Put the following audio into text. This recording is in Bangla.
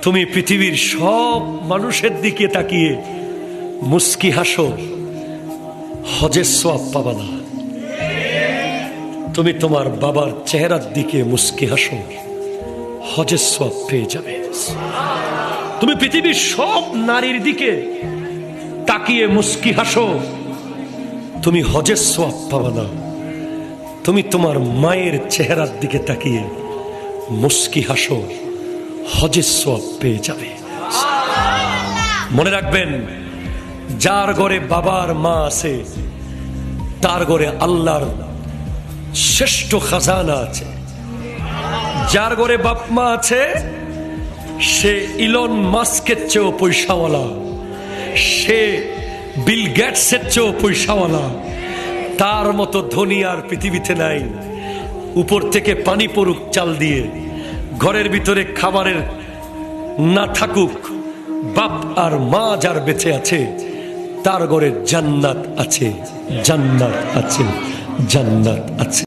তুমি পৃথিবীর সব মানুষের দিকে তাকিয়ে মুস্কি হাসো, হজের সওয়াব পাবা না। তুমি তোমার বাবার চেহারার দিকে মুস্কি হাসো, হজের সওয়াব পেয়ে যাবে। তুমি পৃথিবীর সব নারীর দিকে তাকিয়ে মুস্কি হাসো, তুমি হজের সওয়াব পাবা না। তুমি তোমার মায়ের চেহারার দিকে তাকিয়ে মুস্কি হাসো, হজের সওয়াব পেয়ে যাবে। মনে রাখবেন, যার ঘরে বাবার মা আছে তার ঘরে আল্লাহর শ্রেষ্ঠ খাজানা আছে। যার ঘরে বাপ মা আছে সে ইলন মাস্কের চেয়েও পয়সাওয়ালা, সে বিল গেটসের চেয়েও পয়সাওয়ালা। তার মতো ধনী আর পৃথিবীতে নাই। উপর থেকে পানি পড়ুক চাল দিয়ে, ঘরের ভিতরে খাবারের না থাকুক, বাপ আর মা যার বেঁচে আছে তার ঘরে জান্নাত আছে, জান্নাত আছে, জান্নাত আছে।